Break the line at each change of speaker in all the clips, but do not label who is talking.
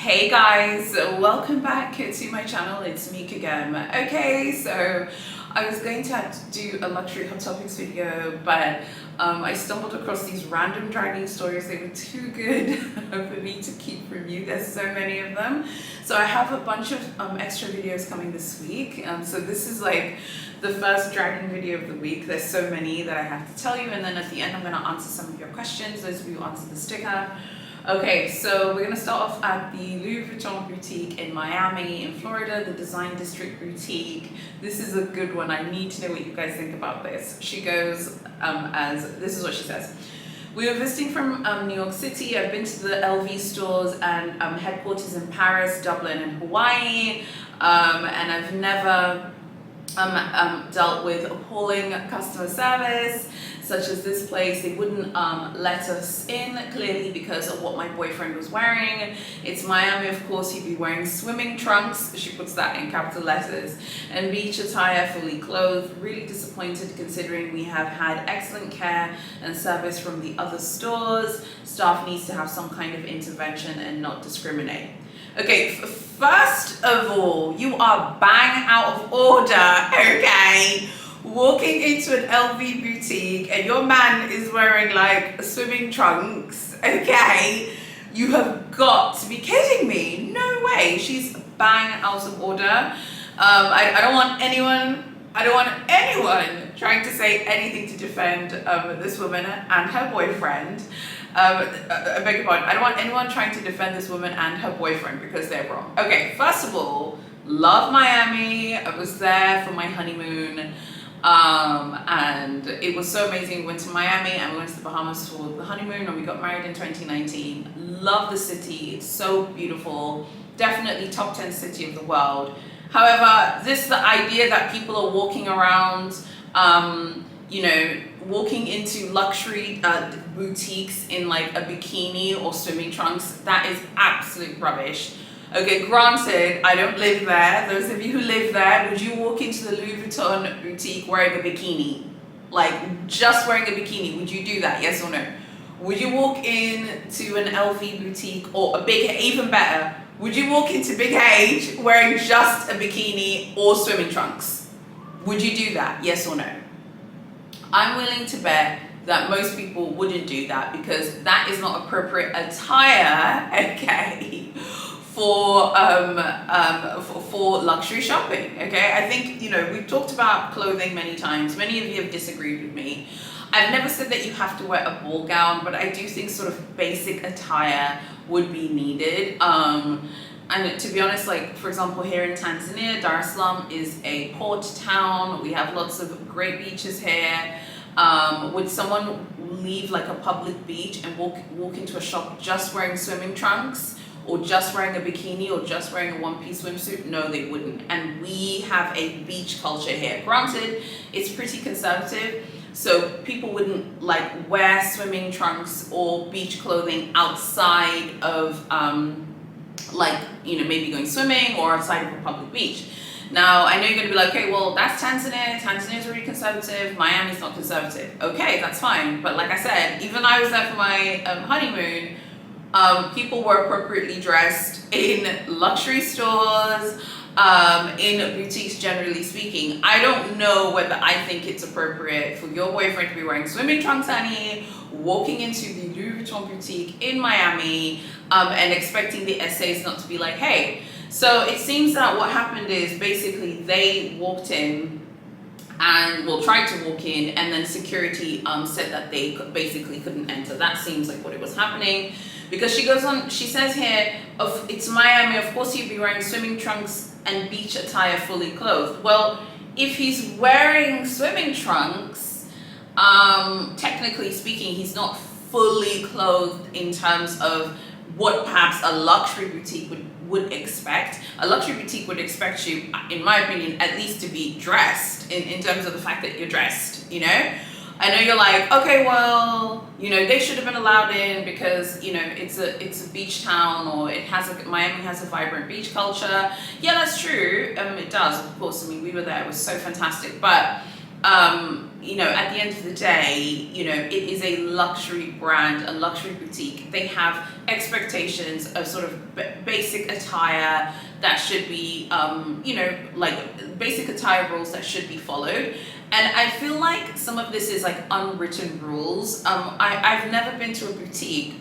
Hey guys, welcome back to my channel. It's Meek again. Okay, so I was going to have to do a luxury hot topics video, but I stumbled across these random dragging stories. They were too good for me to keep from you. There's so many of them. So I have a bunch of extra videos coming this week. So this is like the first dragging video of the week. There's so many that I have to tell you, and then at the end I'm going to answer some of your questions, those of you who answered the sticker. Okay, so we're going to start off at the Louis Vuitton boutique in Miami, in Florida, the Design District boutique. This is a good one. I need to know what you guys think about this. She goes this is what she says. We were visiting from New York City. I've been to the LV stores and headquarters in Paris, Dublin, and Hawaii, and I've never dealt with appalling customer service such as this place. They wouldn't let us in, clearly because of what my boyfriend was wearing. It's Miami, of course. He'd be wearing swimming trunks, she puts that in capital letters, and beach attire, fully clothed. Really disappointed considering we have had excellent care and service from the other stores. Staff needs to have some kind of intervention and not discriminate. Okay, first of all, you are bang out of order, okay? Walking into an LV boutique and your man is wearing like swimming trunks, okay? You have got to be kidding me. No way. She's bang out of order. I don't want anyone trying to say anything to defend this woman and her boyfriend. I beg your pardon. I don't want anyone trying to defend this woman and her boyfriend because they're wrong. Okay, first of all, love Miami. I was there for my honeymoon. And it was so amazing. We went to Miami and we went to the Bahamas for the honeymoon, and we got married in 2019. Love the city. It's so beautiful. Definitely top 10 city of the world. However, the idea that people are walking around, walking into luxury boutiques in like a bikini or swimming trunks, that is absolute rubbish. Okay, granted, I don't live there. Those of you who live there, would you walk into the Louis Vuitton boutique wearing a bikini? Like, just wearing a bikini, would you do that, yes or no? Would you walk into an LV boutique or even better, would you walk into Big H wearing just a bikini or swimming trunks? Would you do that, yes or no? I'm willing to bet that most people wouldn't do that because that is not appropriate attire, okay, for luxury shopping, okay? I think, we've talked about clothing many times. Many of you have disagreed with me. I've never said that you have to wear a ball gown, but I do think sort of basic attire would be needed. And to be honest, like, for example, here in Tanzania, Dar es Salaam is a port town. We have lots of great beaches here. Would someone leave like a public beach and walk into a shop just wearing swimming trunks, or just wearing a bikini, or just wearing a one-piece swimsuit? No, they wouldn't. And we have a beach culture here. Granted, it's pretty conservative, so people wouldn't like wear swimming trunks or beach clothing outside of maybe going swimming or outside of a public beach. Now, I know you're going to be like, okay, well, that's Tanzania. Tanzania's really conservative. Miami's not conservative. Okay, that's fine. But like I said, even I was there for my honeymoon. People were appropriately dressed in luxury stores, in boutiques, generally speaking. I don't know whether I think it's appropriate for your boyfriend to be wearing swimming trunks, honey, walking into the Louis Vuitton boutique in Miami, and expecting the essays not to be like, hey. So it seems that what happened is basically they walked in and tried to walk in, and then security said that they basically couldn't enter. That seems like what it was happening. Because she goes on, she says here, it's Miami, of course he'd be wearing swimming trunks and beach attire fully clothed. Well, if he's wearing swimming trunks, technically speaking, he's not fully clothed in terms of what perhaps a luxury boutique would expect. A luxury boutique would expect you, in my opinion, at least to be dressed in terms of the fact that you're dressed, I know you're like, okay, well, they should have been allowed in because, it's a beach town, or Miami has a vibrant beach culture. Yeah, that's true. It does, of course. I mean, we were there. It was so fantastic. But, at the end of the day, it is a luxury brand, a luxury boutique. They have expectations of sort of basic attire that should be, like basic attire rules that should be followed. And I feel like some of this is like unwritten rules. I've never been to a boutique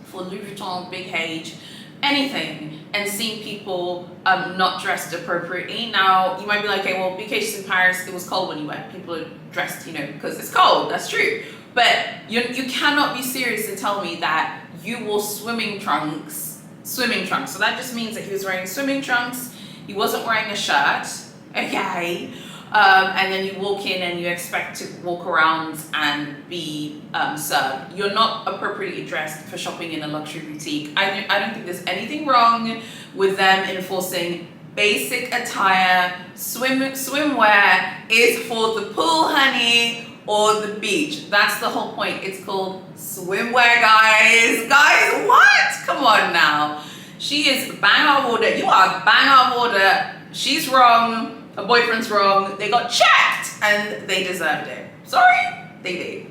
for Louis Vuitton, Big H, anything, and seeing people not dressed appropriately. Now, you might be like, okay, well, Big H is in Paris, it was cold when you went. People are dressed, because it's cold, that's true. But you cannot be serious and tell me that you wore swimming trunks. So that just means that he was wearing swimming trunks, he wasn't wearing a shirt, okay? And then you walk in and you expect to walk around and be served. You're not appropriately dressed for shopping in a luxury boutique. I don't think there's anything wrong with them enforcing basic attire. Swimwear is for the pool, honey, or the beach. That's the whole point. It's called swimwear, guys. Guys, what? Come on now. She is bang out of order. You are bang out of order. She's wrong. Her boyfriend's wrong. They got checked and they deserved it. Sorry, they did.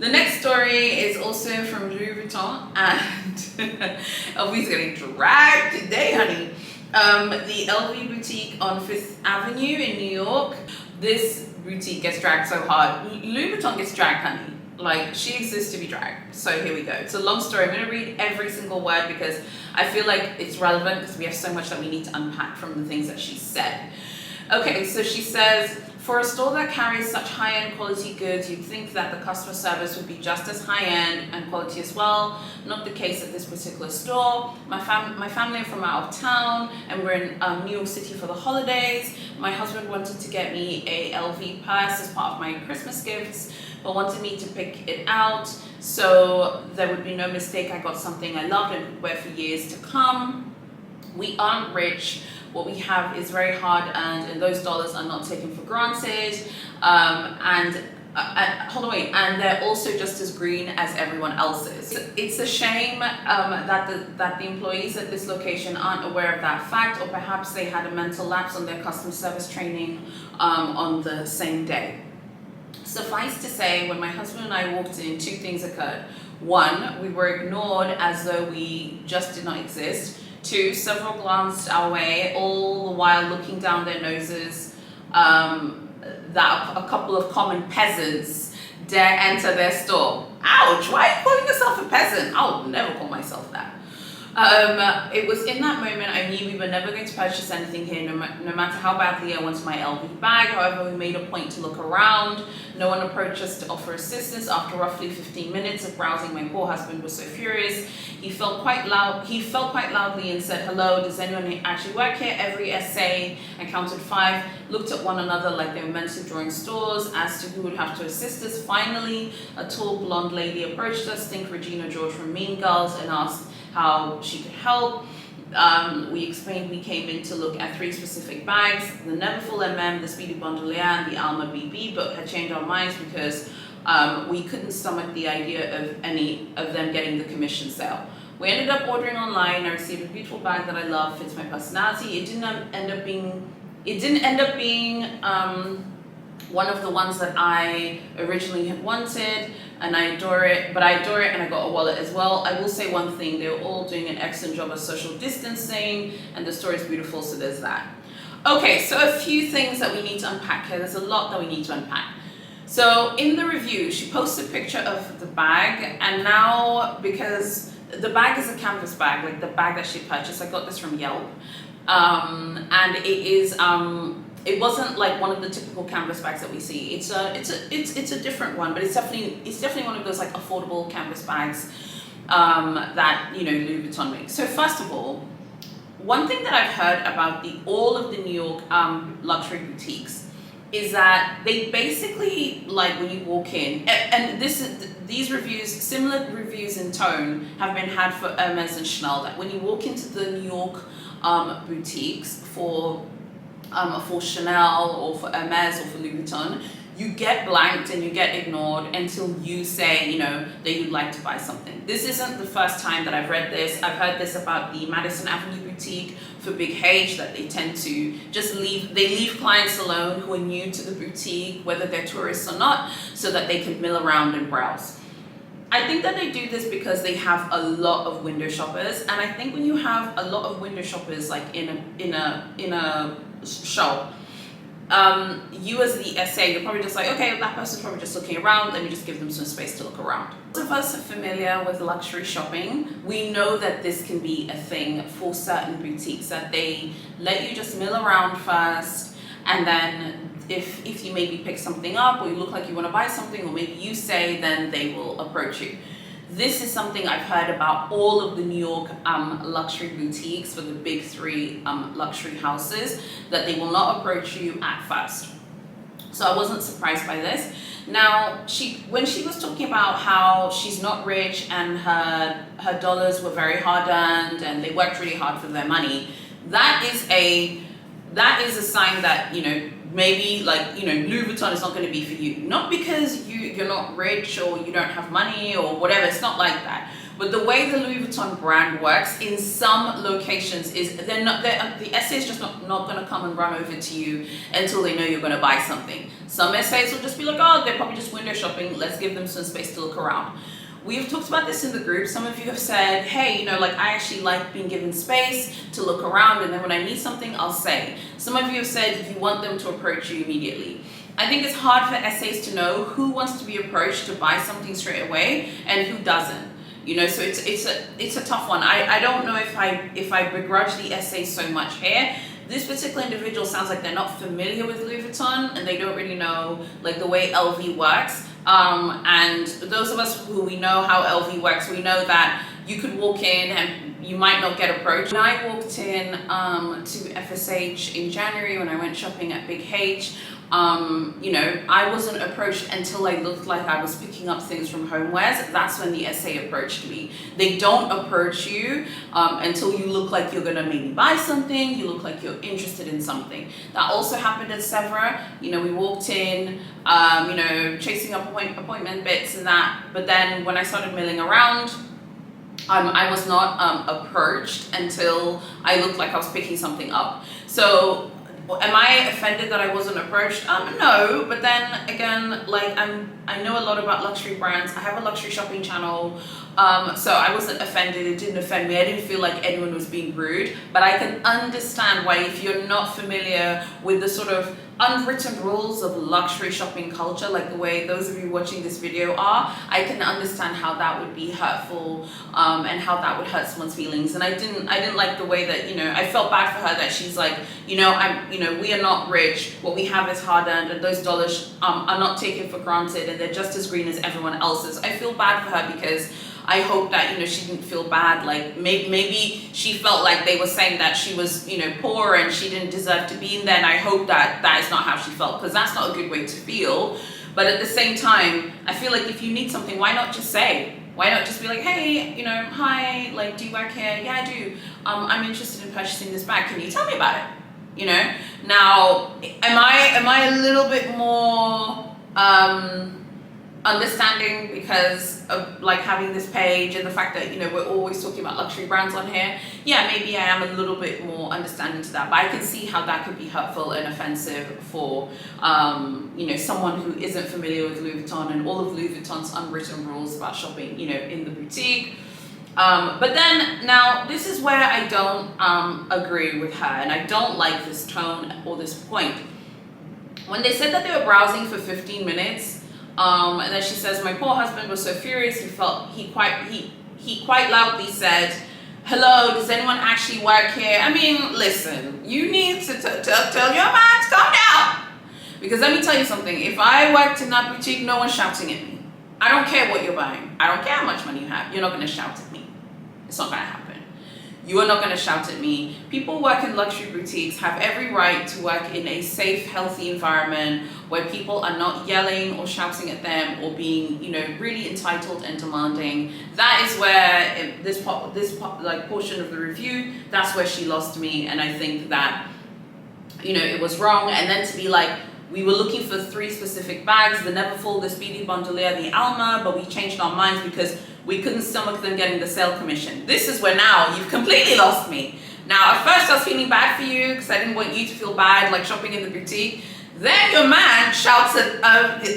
The next story is also from Louis Vuitton, and LV's getting dragged today, honey. The LV boutique on 5th Avenue in New York. This boutique gets dragged so hard. Louis Vuitton gets dragged, honey. Like, she exists to be dragged. So here we go. It's a long story. I'm going to read every single word because I feel like it's relevant because we have so much that we need to unpack from the things that she said. Okay, so she says, for a store that carries such high-end quality goods, you'd think that the customer service would be just as high-end and quality as well. Not the case at this particular store. My family are from out of town, and we're in New York City for the holidays. My husband wanted to get me a LV purse as part of my Christmas gifts, but wanted me to pick it out so there would be no mistake I got something I loved and could wear for years to come. We aren't rich. What we have is very hard earned, and those dollars are not taken for granted. And they're also just as green as everyone else's. It's a shame that the employees at this location aren't aware of that fact, or perhaps they had a mental lapse on their customer service training on the same day. Suffice to say, when my husband and I walked in, two things occurred. One, we were ignored as though we just did not exist. Two, several glanced our way, all the while looking down their noses that a couple of common peasants dare enter their store. Ouch, why are you calling yourself a peasant? I'll never call myself that. It was in that moment I knew we were never going to purchase anything here, no matter how badly I wanted my LV bag. However, we made a point to look around. No one approached us to offer assistance. After roughly 15 minutes of browsing, my poor husband was so furious. He felt quite loudly and said, "Hello, does anyone actually work here?" Every SA, I counted 5, looked at one another like they were meant to drawing stores as to who would have to assist us. Finally, a tall blonde lady approached us, think Regina George from Mean Girls, and asked how she could help. We explained we came in to look at 3 specific bags, the Neverfull MM, the Speedy Bandolier, and the Alma BB, but had changed our minds because we couldn't stomach the idea of any of them getting the commission sale. We ended up ordering online. I received a beautiful bag that I love, fits my personality. It didn't end up being one of the ones that I originally had wanted, and I adore it, and I got a wallet as well. I will say one thing, they were all doing an excellent job of social distancing, and the store is beautiful, so there's that. Okay, so a few things that we need to unpack here. There's a lot that we need to unpack. So in the review, she posted a picture of the bag, and now, because the bag is a canvas bag, like the bag that she purchased, I got this from Yelp, and it is, it wasn't like one of the typical canvas bags that we see. It's a different one, but it's definitely one of those like affordable canvas bags that Louis Vuitton makes. So first of all, one thing that I've heard about all of the New York luxury boutiques is that they basically, like when you walk in, and these reviews, similar reviews in tone, have been had for Hermes and Chanel, that when you walk into the New York boutiques for Chanel or for Hermes or for Louis Vuitton, you get blanked and you get ignored until you say, you know, that you'd like to buy something. This isn't the first time that I've read this. I've heard this about the Madison Avenue boutique for Big H, that they tend to just leave clients alone who are new to the boutique, whether they're tourists or not, so that they can mill around and browse. I think that they do this because they have a lot of window shoppers, and I think when you have a lot of window shoppers, like in a shop, you as the SA, you're probably just like, okay, that person's probably just looking around, let me just give them some space to look around. Those of us are familiar with luxury shopping. We know that this can be a thing for certain boutiques, that they let you just mill around first, and then if you maybe pick something up or you look like you want to buy something, or maybe you say, then they will approach you. This is something I've heard about all of the New York luxury boutiques for the big three luxury houses, that they will not approach you at first. So I wasn't surprised by this. Now, when she was talking about how she's not rich and her dollars were very hard earned and they worked really hard for their money, that is a sign that, you know, maybe, like, you know, Louis Vuitton is not going to be for you. Not because you're not rich or you don't have money or whatever, it's not like that. But the way the Louis Vuitton brand works in some locations is the SA is just not going to come and run over to you until they know you're going to buy something. Some SAs will just be like, oh, they're probably just window shopping, let's give them some space to look around. We've talked about this in the group. Some of you have said, hey, you know, like, I actually like being given space to look around, and then when I need something, I'll say. Some of you have said you want them to approach you immediately. I think it's hard for SAs to know who wants to be approached to buy something straight away and who doesn't. You know, so it's a tough one. I don't know if I begrudge the SA so much here. This particular individual sounds like they're not familiar with Louis Vuitton and they don't really know, like, the way LV works. And those of us who we know how LV works, we know that you could walk in and you might not get approached. When I walked in to FSH in January when I went shopping at Big H, you know, I wasn't approached until I looked like I was picking up things from homewares. That's when the SA approached me. They don't approach you until you look like you're gonna maybe buy something, you look like you're interested in something. That also happened at Sephora. You know, we walked in, you know, chasing up appointment bits and that, but then when I started milling around, I was not approached until I looked like I was picking something up. So am I offended that I wasn't approached? No, but then again, like, I know a lot about luxury brands. I have a luxury shopping channel, so I wasn't offended. It didn't offend me. I didn't feel like anyone was being rude, but I can understand why, if you're not familiar with the sort of unwritten rules of luxury shopping culture, like the way those of you watching this video are, I can understand how that would be hurtful, and how that would hurt someone's feelings. And I didn't like the way that, you know, I felt bad for her, that she's like, you know, we are not rich, what we have is hard earned, and those dollars are not taken for granted, and they're just as green as everyone else's. I feel bad for her because I hope that, you know, she didn't feel bad, like maybe she felt like they were saying that she was, you know, poor and she didn't deserve to be in there, and I hope that that is not how she felt, because that's not a good way to feel. But at the same time, I feel like if you need something, why not just say? Why not just be like, hey, you know, hi, like, do you work here? Yeah, I do. I'm interested in purchasing this bag. Can you tell me about it? You know? Now, am I a little bit more understanding because of, like, having this page and the fact that, you know, we're always talking about luxury brands on here? Yeah, maybe I am a little bit more understanding to that, but I can see how that could be hurtful and offensive for, you know, someone who isn't familiar with Louis Vuitton and all of Louis Vuitton's unwritten rules about shopping, you know, in the boutique. But then, now, this is where I don't agree with her, and I don't like this tone or this point. When they said that they were browsing for 15 minutes, and then she says, my poor husband was so furious, he quite loudly said, hello, does anyone actually work here? I mean, listen, you need to tell your man to calm down. Because let me tell you something, if I worked in that boutique, no one's shouting at me. I don't care what you're buying. I don't care how much money you have. You're not going to shout at me. It's not going to happen. You are not going to shout at me. People who work in luxury boutiques have every right to work in a safe, healthy environment where people are not yelling or shouting at them or being, you know, really entitled and demanding. That is where this portion of the review, that's where she lost me, and I think that, you know, it was wrong. And then to be like, We were looking for 3 specific bags, the Neverfull, the Speedy Bandolier, the Alma, but we changed our minds because we couldn't stomach them getting the sale commission. This is where now you've completely lost me. Now, at first I was feeling bad for you because I didn't want you to feel bad, like shopping in the boutique. Then your man shouts at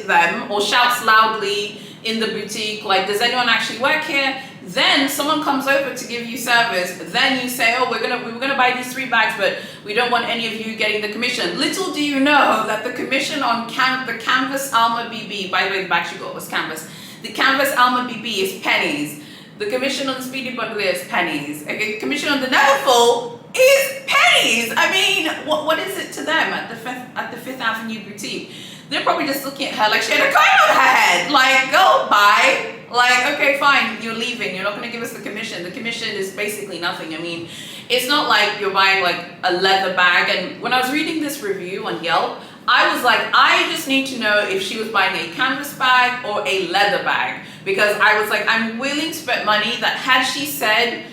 them, or shouts loudly in the boutique, like, does anyone actually work here? Then someone comes over to give you service. Then you say, oh, we were gonna buy these 3 bags, but we don't want any of you getting the commission. Little do you know that the commission on the Canvas Alma BB, by the way, the bag she got was canvas. The Canvas Alma BB is pennies. The commission on the Speedy Bandolier is pennies. Okay, the commission on the Neverfull is pennies. I mean, what is it to them at the Fifth Avenue boutique? They're probably just looking at her like she had a coin on her head. Like, go buy. Like, okay, fine, you're leaving. You're not going to give us the commission. The commission is basically nothing. I mean, it's not like you're buying like a leather bag. And when I was reading this review on Yelp, I was like, I just need to know if she was buying a canvas bag or a leather bag. Because I was like, I'm willing to bet money that had she said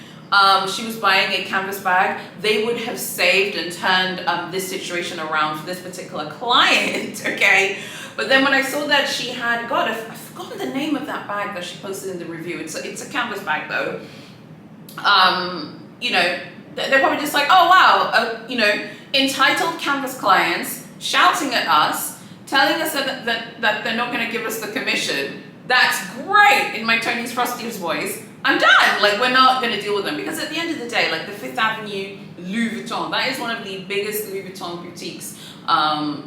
she was buying a canvas bag, they would have saved and turned this situation around for this particular client, okay? But then when I saw that she had, God, I've forgotten the name of that bag that she posted in the review. It's a canvas bag though. You know, they're probably just like, oh wow, you know, entitled canvas clients shouting at us, telling us that they're not going to give us the commission. That's great, in my Tony's Frosty's voice. I'm done. Like, we're not going to deal with them, because at the end of the day, like the Fifth Avenue Louis Vuitton, that is one of the biggest Louis Vuitton boutiques,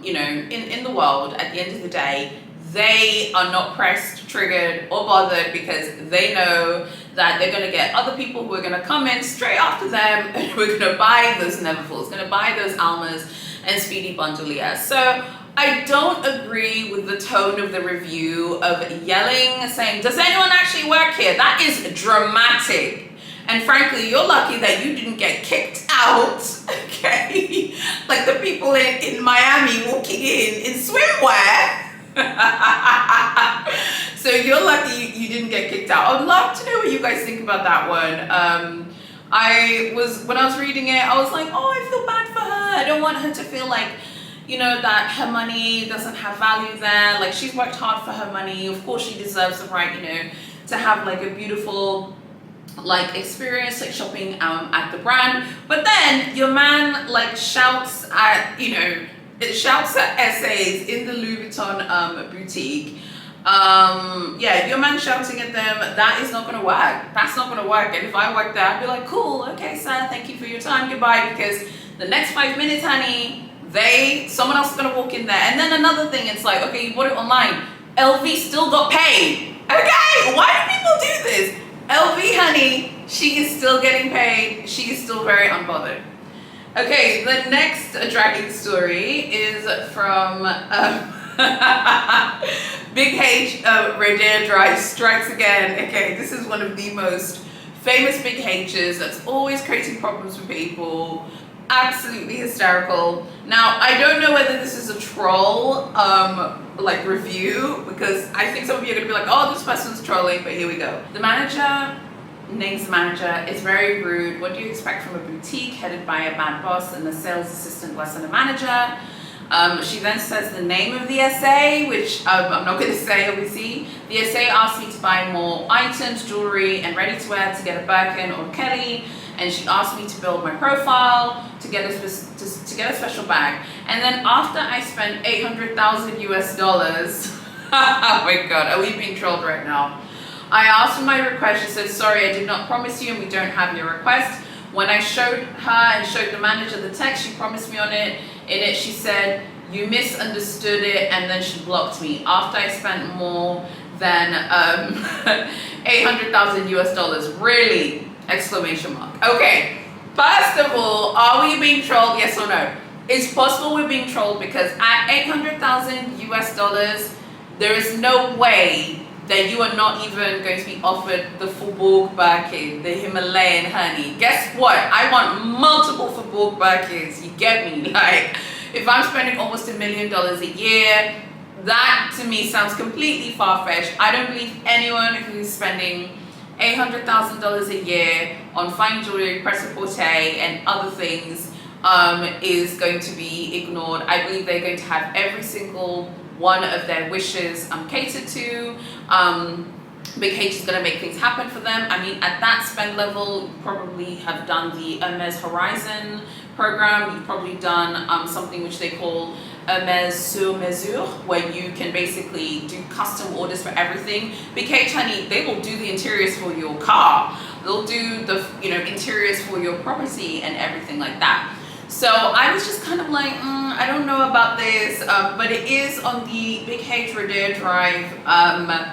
you know, in the world. At the end of the day, they are not pressed, triggered, or bothered, because they know that they're going to get other people who are going to come in straight after them, and we're going to buy those Neverfulls, going to buy those Almas and Speedy Bandolier. So I don't agree with the tone of the review of yelling, saying, does anyone actually work here? That is dramatic. And frankly, you're lucky that you didn't get kicked out, okay? Like the people in Miami walking in swimwear. So you're lucky you didn't get kicked out. I'd love to know what you guys think about that one. When I was reading it, I was like, oh, I feel bad for her. I don't want her to feel like, you know, that her money doesn't have value there. Like, she's worked hard for her money. Of course she deserves the right, you know, to have like a beautiful like experience, like shopping at the brand. But then your man like shouts at, you know, it shouts at essays in the Louis Vuitton boutique. Yeah, your man shouting at them, that is not gonna work. That's not gonna work. And if I worked there, I'd be like, cool, okay, sir, thank you for your time, goodbye. Because the next 5 minutes, honey, someone else is gonna walk in there. And then another thing, it's like, okay, you bought it online. LV still got paid. Okay, why do people do this? LV, honey, she is still getting paid. She is still very unbothered. Okay, the next dragging story is from Big H, Rodeo Drive strikes again. Okay, this is one of the most famous Big H's that's always creating problems for people. Absolutely hysterical. Now, I don't know whether this is a troll like review, because I think some of you are gonna be like, oh, this person's trolling, but here we go. The manager, names the manager, is very rude. What do you expect from a boutique headed by a bad boss and a sales assistant less than a manager? She then says the name of the essay, which I'm not going to say, obviously. The essay asked me to buy more items, jewelry, and ready-to-wear to get a Birkin or Kelly, and she asked me to build my profile to get a special bag. And then after I spent 800,000 US dollars, oh my God, are we being trolled right now? I asked for my request. She said, sorry, I did not promise you, and we don't have your request. When I showed her and showed the manager the text she promised me on it, in it she said, you misunderstood it, and then she blocked me after I spent more than 800,000 US dollars. Really? Exclamation mark. Okay, first of all, are we being trolled, yes or no? It's possible we're being trolled, because at 800,000 US dollars, there is no way that you are not even going to be offered the Faubourg Birkin, the Himalayan honey. Guess what? I want multiple Faubourg Birkins, you get me? Like, if I'm spending almost $1 million a year, that to me sounds completely far-fetched. I don't believe anyone who's spending $800,000 a year on fine jewelry, prêt-à-porter, and other things is going to be ignored. I believe they're going to have every single one of their wishes catered to. Big H is going to make things happen for them. I mean, at that spend level, you probably have done the Hermes Horizon program. You've probably done something which they call Hermes sur mesure, where you can basically do custom orders for everything. Big H, honey, they will do the interiors for your car. They'll do the interiors for your property and everything like that. So I was just kind of like, I don't know about this, but it is on the Big H Rodeo Drive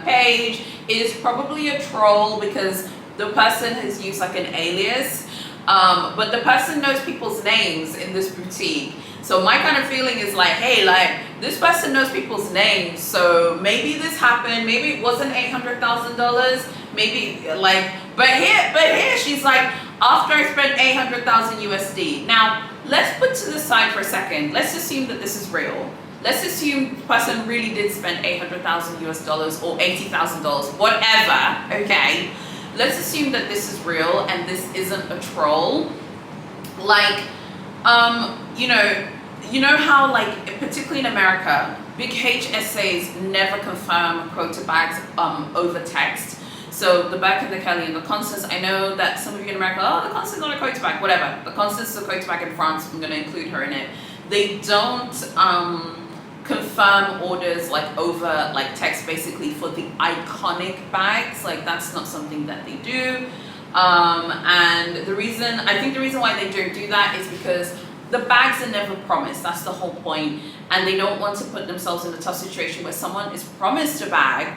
page. It is probably a troll because the person has used like an alias, but the person knows people's names in this boutique. So my kind of feeling is like, hey, like this person knows people's names, so maybe this happened. Maybe it wasn't $800,000. Maybe like, but here she's like, after I spent 800,000 USD. Now let's put to the side for a second. Let's assume that this is real. Let's assume the person really did spend 800,000 US dollars or $80,000, whatever. Okay, let's assume that this is real and this isn't a troll. Like, you know how like particularly in America, Big H essays never confirm quota bags over text. So the back of the Kelly and the Constance, I know that some of you in America, oh, the Constance is not a quota bag, whatever. The Constance is a quota bag in France. I'm going to include her in it. They don't confirm orders like over like text basically for the iconic bags. Like that's not something that they do. And I think the reason why they don't do that is because the bags are never promised. That's the whole point. And they don't want to put themselves in a tough situation where someone is promised a bag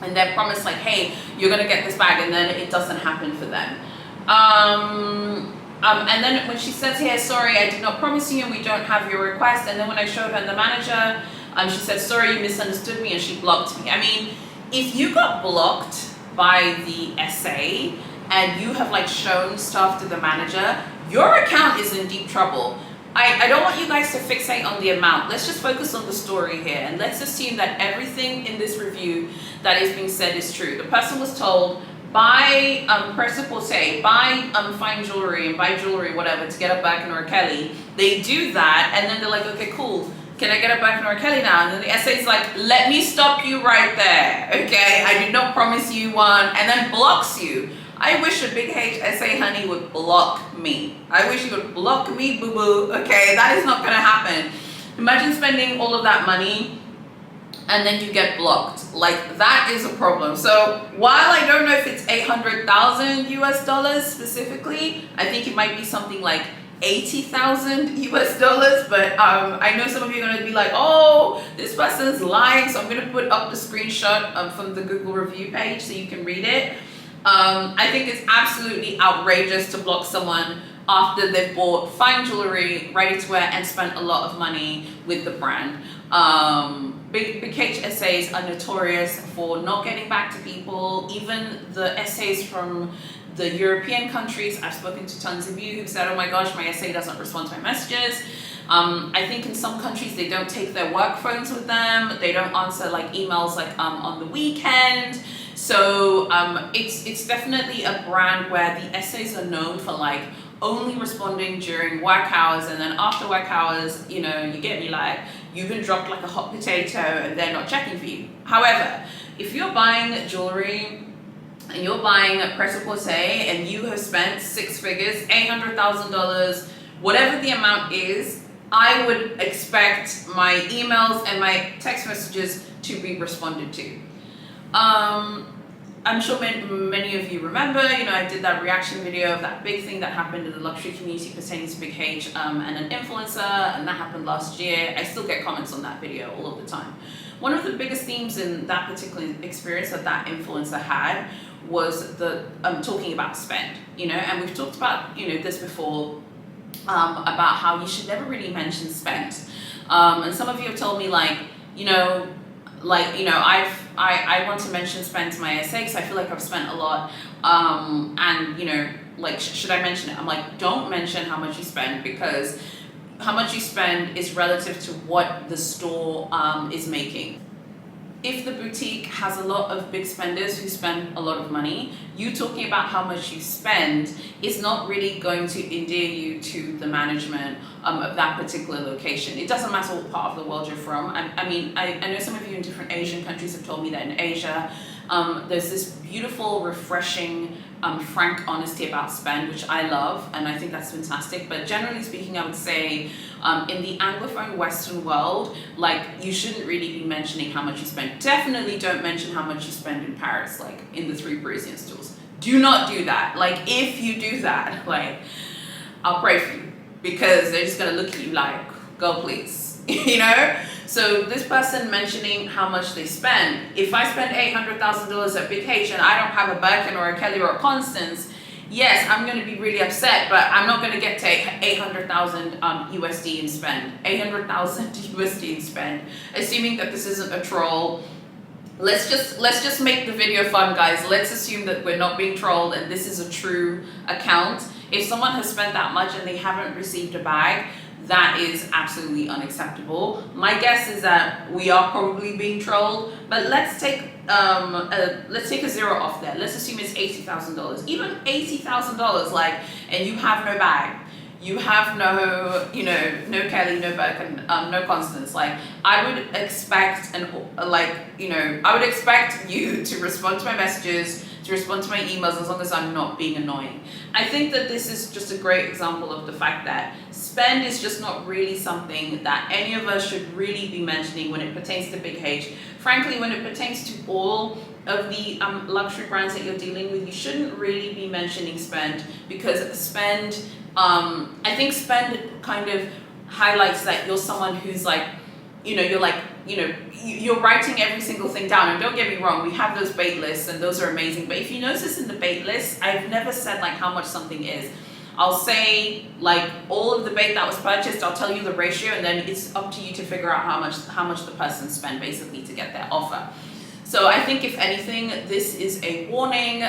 and they're promised like, hey, you're gonna get this bag, and then it doesn't happen for them. And then when she says here, sorry, I did not promise you and we don't have your request, and then when I showed her the manager, she said, sorry, you misunderstood me, and she blocked me. I mean, if you got blocked by the SA and you have like shown stuff to the manager, your account is in deep trouble. I don't want you guys to fixate on the amount. Let's just focus on the story here, and let's assume that everything in this review that is being said is true. The person was told, buy prêt-à-porter, buy fine jewelry and buy jewelry, whatever, to get a Birkin or a Kelly. They do that, and then they're like, okay, cool. Can I get a Birkin or a Kelly now? And then the essay is like, let me stop you right there. Okay, I did not promise you one, and then blocks you. I wish a Big H essay honey would block me. I wish you would block me, boo-boo. Okay, that is not gonna happen. Imagine spending all of that money and then you get blocked. Like, that is a problem. So while I don't know if it's 800,000 US dollars specifically, I think it might be something like 80,000 US dollars, but I know some of you are going to be like, oh, this person's lying, so I'm going to put up the screenshot from the Google review page so you can read it. I think it's absolutely outrageous to block someone after they've bought fine jewelry, ready to wear, and spent a lot of money with the brand. Big H essays are notorious for not getting back to people. Even the essays from the European countries, I've spoken to tons of you who've said, oh my gosh, my essay doesn't respond to my messages. I think in some countries they don't take their work phones with them. They don't answer like emails like on the weekend. So it's definitely a brand where the essays are known for like only responding during work hours, and then after work hours, you know, you get me, like, you've been dropped like a hot potato and they're not checking for you. However, if you're buying jewelry and you're buying a prêt-à-porter and you have spent six figures, $800,000, whatever the amount is, I would expect my emails and my text messages to be responded to. I'm sure many of you remember, you know, I did that reaction video of that big thing that happened in the luxury community pertaining to Big H and an influencer, and that happened last year. I still get comments on that video all of the time. One of the biggest themes in that particular experience that influencer had was the talking about spend, you know, and we've talked about, you know, this before, about how you should never really mention spend. And some of you have told me, like, I want to mention spend to my essay because I feel like I've spent a lot, and, you know, like, should I mention it? I'm like, don't mention how much you spend, because how much you spend is relative to what the store is making. if the boutique has a lot of big spenders who spend a lot of money, you talking about how much you spend is not really going to endear you to the management of that particular location. It doesn't matter what part of the world you're from. I know some of you in different Asian countries have told me that in Asia, there's this beautiful, refreshing, frank honesty about spend, which I love, and I think that's fantastic. But generally speaking, I would say in the Anglophone Western world, like, you shouldn't really be mentioning how much you spend. Definitely don't mention how much you spend in Paris, like in the 3 Parisian stores. Do not do that. Like, if you do that, like, I'll pray for you, because they're just gonna look at you like, go please, you know? So this person mentioning how much they spend, if I spend $800,000 at Big H and I don't have a Birkin or a Kelly or a Constance, yes, I'm going to be really upset, but I'm not going to get to 800,000 USD in spend. 800,000 USD in spend, assuming that this isn't a troll. Let's just make the video fun, guys. Let's assume that we're not being trolled and this is a true account. If someone has spent that much and they haven't received a bag, that is absolutely unacceptable. My guess is that we are probably being trolled, but let's take a zero off there. Let's assume it's $80,000. Even $80,000, like, and you have no bag, you have no, you know, no Kelly, no Birkin, no Constance. Like, I would expect I would expect you to respond to my messages, to respond to my emails, as long as I'm not being annoying. I think that this is just a great example of the fact that spend is just not really something that any of us should really be mentioning when it pertains to Big H. Frankly, when it pertains to all of the luxury brands that you're dealing with, you shouldn't really be mentioning spend, because spend, I think spend kind of highlights that you're someone who's like, you're writing every single thing down. And don't get me wrong, we have those bait lists and those are amazing. But if you notice in the bait list, I've never said like how much something is. I'll say like all of the bait that was purchased, I'll tell you the ratio, and then it's up to you to figure out how much the person spent basically to get their offer. So I think if anything, this is a warning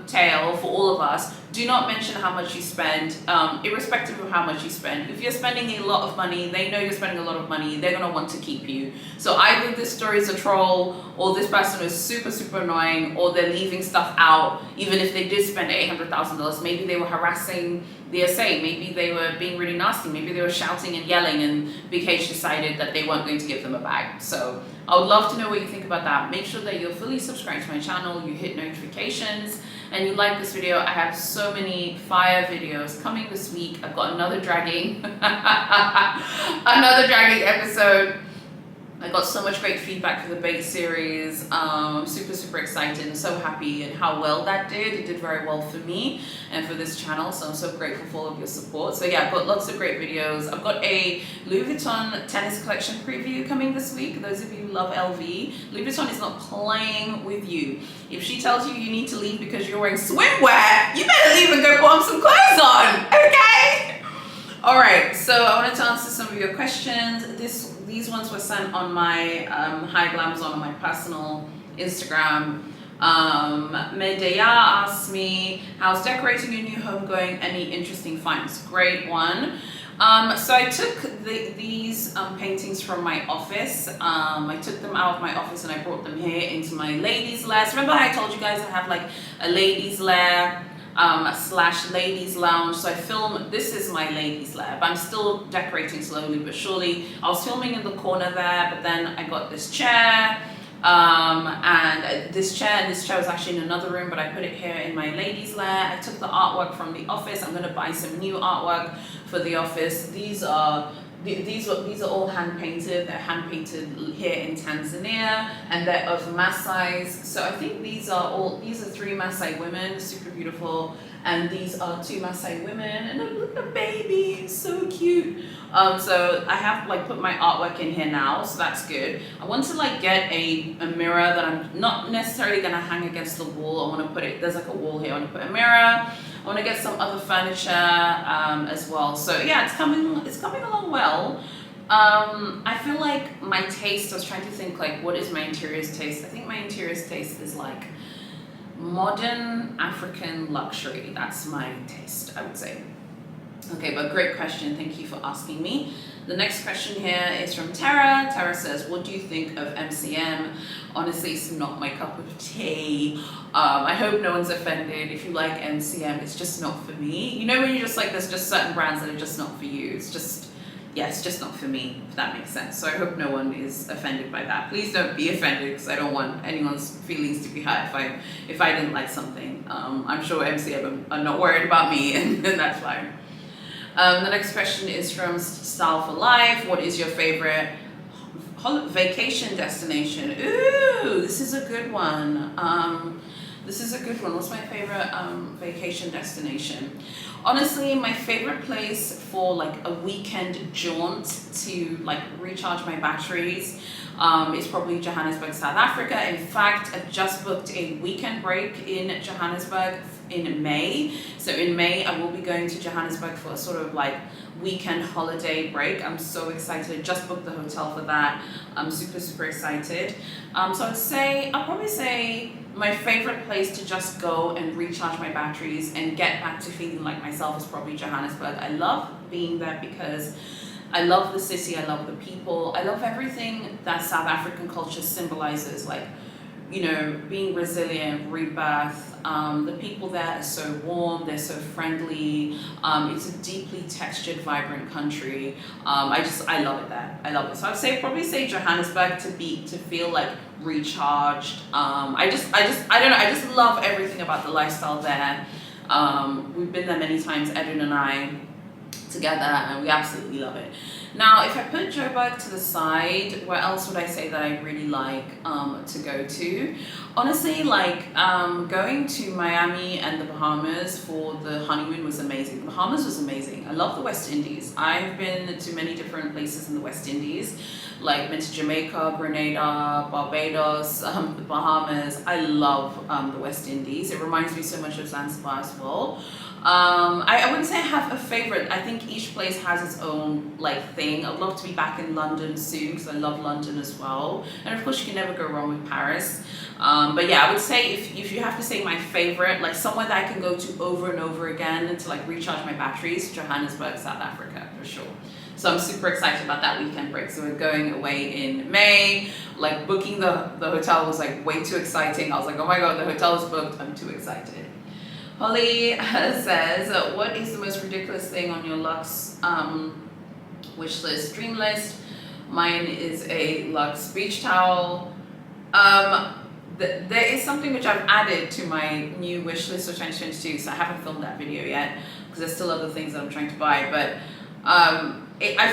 tale for all of us. Do not mention how much you spend, irrespective of how much you spend. If you're spending a lot of money, they know you're spending a lot of money, they're gonna want to keep you. So either this story is a troll, or this person is super, super annoying, or they're leaving stuff out, even if they did spend $800,000. Maybe they were harassing the SA, maybe they were being really nasty, maybe they were shouting and yelling, and Big H decided that they weren't going to give them a bag. So I would love to know what you think about that. Make sure that you're fully subscribed to my channel, you hit notifications, and you like this video. I have so many fire videos coming this week. I've got another dragging, another dragging episode. I got so much great feedback for the bait series. I'm super, super excited and so happy and how well that did. It did very well for me and for this channel, so I'm so grateful for all of your support. So yeah, I've got lots of great videos. I've got a Louis Vuitton tennis collection preview coming this week. Those of you who love LV, Louis Vuitton is not playing with you. If she tells you you need to leave because you're wearing swimwear, you better leave and go put on some clothes on, okay? All right, so I wanted to answer some of your questions. These ones were sent on my Haya Glamazon on my personal Instagram. Medea asked me, how's decorating your new home going? Any interesting finds? Great one. So I took these paintings from my office. I took them out of my office and I brought them here into my ladies' lair. So remember I told you guys I have like a ladies' lair slash ladies lounge. So I film, this is my ladies lair, but I'm still decorating slowly but surely. I was filming in the corner there, but then I got this chair, and this chair was actually in another room, but I put it here in my ladies lair. I took the artwork from the office. I'm going to buy some new artwork for the office. These are all hand painted. They're hand painted here in Tanzania, and they're of Maasai's. So I think these are 3 Maasai women, super beautiful, and these are 2 Maasai women, and look at the baby, so cute. So I have like put my artwork in here now, so that's good. I want to like get a mirror that I'm not necessarily gonna hang against the wall. I want to put it, there's like a wall here, I want to put a mirror. I want to get some other furniture as well. So yeah, it's coming along well. I feel like my taste, I was trying to think like, what is my interiors taste? I think my interiors taste is like modern African luxury. That's my taste, I would say. Okay, but great question. Thank you for asking me. The next question here is from Tara. Tara says, what do you think of MCM? Honestly, it's not my cup of tea. I hope no one's offended. If you like MCM, it's just not for me. You know when you're just like, there's just certain brands that are just not for you. It's just, yeah, it's just not for me, if that makes sense. So I hope no one is offended by that. Please don't be offended, because I don't want anyone's feelings to be hurt if I didn't like something. I'm sure MCM are not worried about me, and that's fine. The next question is from Style for Life. What is your favorite vacation destination? Ooh, this is a good one. What's my favorite vacation destination? Honestly, my favorite place for like a weekend jaunt to like recharge my batteries is probably Johannesburg, South Africa. In fact, I just booked a weekend break in Johannesburg in May. So in May, I will be going to Johannesburg for a sort of like weekend holiday break. I'm so excited. I just booked the hotel for that. I'm super excited. So I'll probably say my favorite place to just go and recharge my batteries and get back to feeling like myself is probably Johannesburg. I love being there because I love the city, I love the people, I love everything that South African culture symbolizes, like, you know, being resilient, rebirth. The people there are so warm, they're so friendly. It's a deeply textured, vibrant country. I love it there. I love it. So I'd probably say Johannesburg to feel like recharged. I don't know. I just love everything about the lifestyle there. We've been there many times, Edwin and I, together, and we absolutely love it. Now, if I put Joburg to the side, where else would I say that I really like to go to? Honestly, like going to Miami and the Bahamas for the honeymoon was amazing. The Bahamas was amazing. I love the West Indies. I've been to many different places in the West Indies, like been to Jamaica, Grenada, Barbados, the Bahamas. I love the West Indies. It reminds me so much of Zanzibar as well. I wouldn't say I have a favorite. I think each place has its own like thing. I'd love to be back in London soon because I love London as well. And of course you can never go wrong with Paris. But yeah, I would say if you have to say my favorite, like somewhere that I can go to over and over again to like recharge my batteries, Johannesburg, South Africa, for sure. So I'm super excited about that weekend break. So we're going away in May. Like booking the hotel was like way too exciting. I was like, oh my God, the hotel is booked. I'm too excited. Holly says, what is the most ridiculous thing on your Luxe wish list, dream list? Mine is a Luxe beach towel. There is something which I've added to my new wish list for 2022, so I haven't filmed that video yet because there's still other things that I'm trying to buy, but I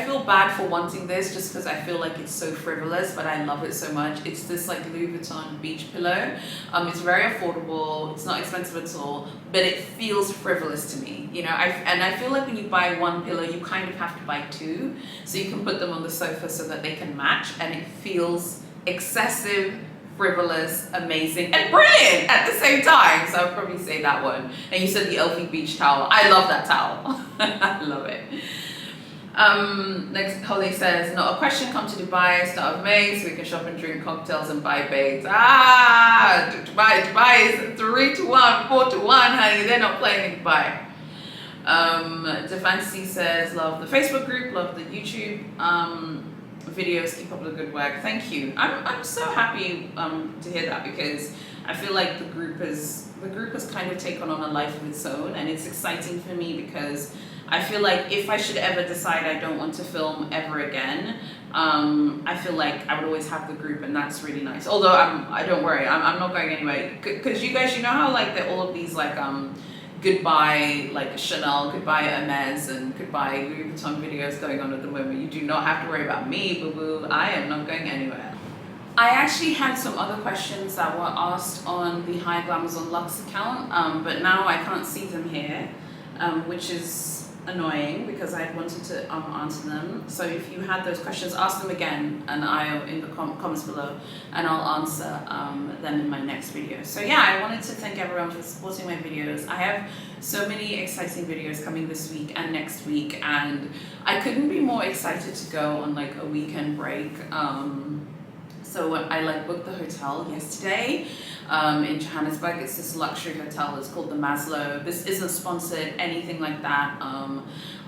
feel bad for wanting this just because I feel like it's so frivolous, but I love it so much. It's this like Louis Vuitton beach pillow. It's very affordable, it's not expensive at all, but it feels frivolous to me, you know. I feel like when you buy one pillow, you kind of have to buy two, so you can put them on the sofa so that they can match, and it feels excessive, frivolous, amazing, and brilliant at the same time. So I'll probably say that one. And you said the Elfie beach towel. I love that towel. I love it. Next, Holly says, not a question, come to Dubai start of May so we can shop and drink cocktails and buy babes. Dubai is 3-1, 4-1, honey. They're not playing in Dubai. Defancy says, love the Facebook group, love the YouTube videos, keep up the good work. Thank you. I'm so happy to hear that, because I feel like the group has kind of taken on a life of its own, and it's exciting for me because I feel like if I should ever decide I don't want to film ever again, I feel like I would always have the group, and that's really nice. Although I don't worry, I'm not going anyway, because you guys, you know how like there are all of these like goodbye like Chanel, goodbye Hermes, and goodbye Louis Vuitton videos going on at the moment. You do not have to worry about me, boo boo. I am not going anywhere. I actually had some other questions that were asked on the Haya Glamazon Luxe account, but now I can't see them here, which is annoying because I wanted to answer them. So if you had those questions, ask them again, and I'll in the comments below, and I'll answer them in my next video. So yeah, I wanted to thank everyone for supporting my videos. I have so many exciting videos coming this week and next week, and I couldn't be more excited to go on like a weekend break. So I like booked the hotel yesterday in Johannesburg. It's this luxury hotel. It's called the Maslow. This isn't sponsored, anything like that.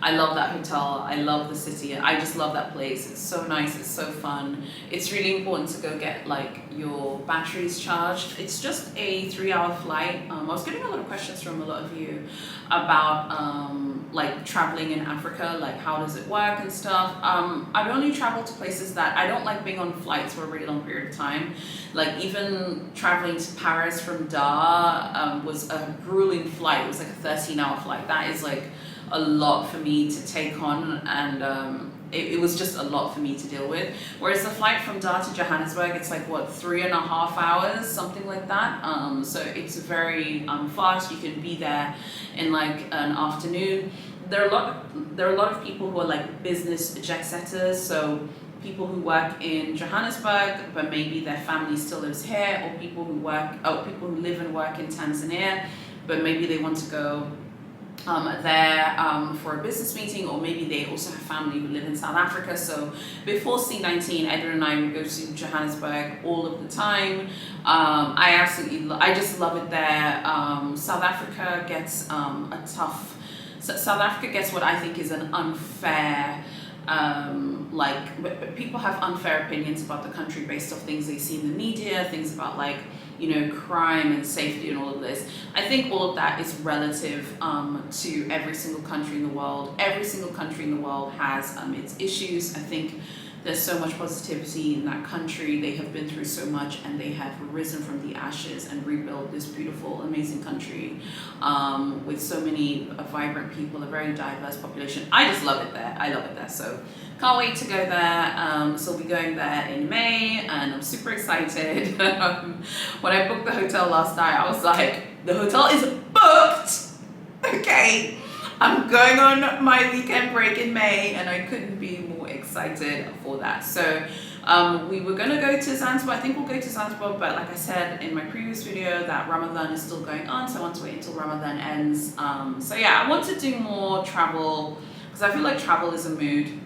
I love that hotel. I love the city. I just love that place. It's so nice. It's so fun. It's really important to go get like your batteries charged. It's just a 3-hour flight. I was getting a lot of questions from a lot of you about like traveling in Africa, like how does it work and stuff. I've only traveled to places that I don't like being on flights for a really long period of time. Like even traveling to Paris from Dar was a grueling flight. It was like a 13-hour flight. That is like a lot for me to take on, and it was just a lot for me to deal with. Whereas the flight from Dar to Johannesburg, it's like what, 3.5 hours, something like that. So it's very fast. You can be there in like an afternoon. There are a lot of people who are like business jet setters, so people who work in Johannesburg but maybe their family still lives here, or people who live and work in Tanzania but maybe they want to go there for a business meeting, or maybe they also have family who live in South Africa. So before C19, Edward and I would go to Johannesburg all of the time. I just love it there. South Africa gets South Africa gets what I think is an unfair, people have unfair opinions about the country based off things they see in the media, things about like, you know, crime and safety and all of this. I think all of that is relative to every single country in the world. Every single country in the world has its issues. I think there's so much positivity in that country. They have been through so much, and they have risen from the ashes and rebuilt this beautiful, amazing country with so many vibrant people, a very diverse population. I just love it there. I love it there. So can't wait to go there. So we'll be going there in May, and I'm super excited. When I booked the hotel last night, I was like, the hotel is booked. Okay. I'm going on my weekend break in May, and I couldn't be more excited for that. So we were going to go to Zanzibar. I think we'll go to Zanzibar, but like I said in my previous video, that Ramadan is still going on, so I want to wait until Ramadan ends. So yeah, I want to do more travel because I feel like travel is a mood.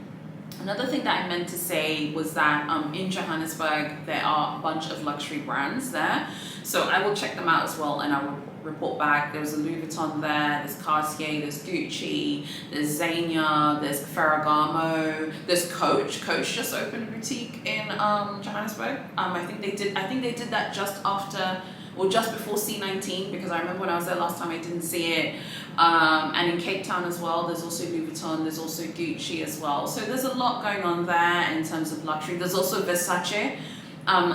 Another thing that I meant to say was that in Johannesburg, there are a bunch of luxury brands there. So I will check them out as well, and I will report back. There's a Louis Vuitton there, there's Cartier, there's Gucci, there's Zegna, there's Ferragamo, there's Coach. Coach just opened a boutique in Johannesburg. I think they did that just after, or just before C19, because I remember when I was there last time I didn't see it. And in Cape Town as well, there's also Louis Vuitton, there's also Gucci as well. So there's a lot going on there in terms of luxury. There's also Versace.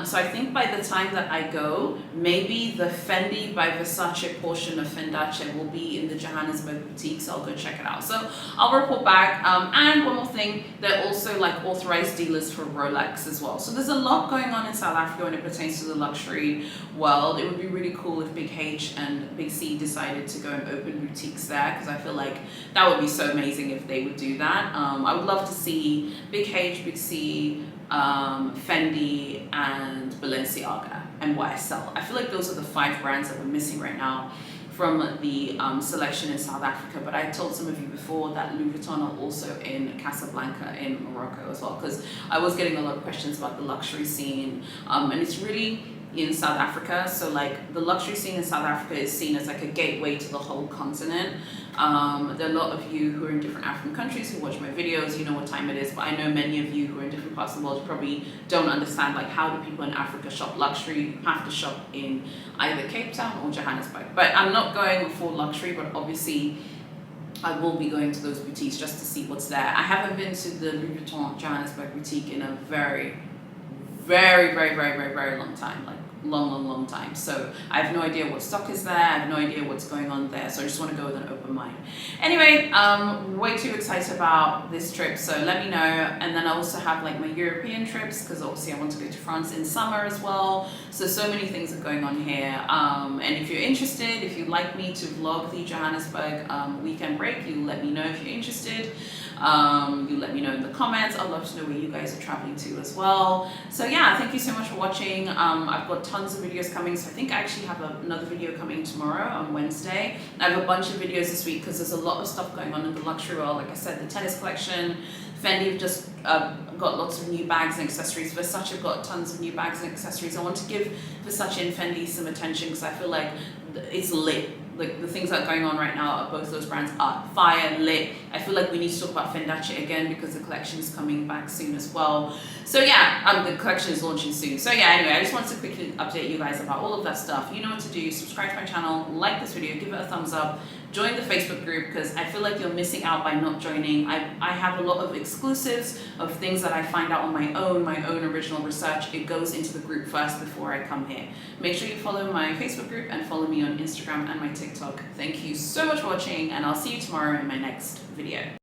So I think by the time that I go, maybe the Fendi by Versace portion of Fendace will be in the Johannesburg boutique, so I'll go check it out. So I'll report back. And one more thing, they're also like authorized dealers for Rolex as well. So there's a lot going on in South Africa when it pertains to the luxury world. It would be really cool if Big H and Big C decided to go and open boutiques there, because I feel like that would be so amazing if they would do that. I would love to see Big H, Big C, Fendi, and Balenciaga and YSL. I feel like those are the 5 brands that we're missing right now from the selection in South Africa. But I told some of you before that Louis Vuitton are also in Casablanca in Morocco as well, because I was getting a lot of questions about the luxury scene, and it's really in South Africa. So like the luxury scene in South Africa is seen as like a gateway to the whole continent. There are a lot of you who are in different African countries who watch my videos, you know what time it is, but I know many of you who are in different parts of the world probably don't understand like how do people in Africa shop luxury. You have to shop in either Cape Town or Johannesburg. But I'm not going for luxury, but obviously I will be going to those boutiques just to see what's there. I haven't been to the Louis Vuitton Johannesburg boutique in a very long time, like long time. So I have no idea what stock is there, I have no idea what's going on there, so I just want to go with an open mind. Anyway, way too excited about this trip, so let me know. And then I also have like my European trips, because obviously I want to go to France in summer as well. So many things are going on here. And if you're interested, if you'd like me to vlog the Johannesburg weekend break, you let me know if you're interested. You let me know in the comments. I'd love to know where you guys are traveling to as well. So yeah, thank you so much for watching. I've got tons of videos coming, so I think I actually have another video coming tomorrow on Wednesday. I have a bunch of videos this week because there's a lot of stuff going on in the luxury world. Like I said, the tennis collection, Fendi have just got lots of new bags and accessories. Versace have got tons of new bags and accessories. I want to give Versace and Fendi some attention because I feel like it's lit. Like the things that are going on right now at both those brands are fire lit. I feel like we need to talk about Fendace again because the collection is coming back soon as well. So yeah, the collection is launching soon. So yeah, anyway, I just wanted to quickly update you guys about all of that stuff. You know what to do. Subscribe to my channel, like this video, give it a thumbs up, join the Facebook group because I feel like you're missing out by not joining. I have a lot of exclusives of things that I find out on my own original research. It goes into the group first before I come here. Make sure you follow my Facebook group and follow me on Instagram and my TikTok. Thank you so much for watching, and I'll see you tomorrow in my next video.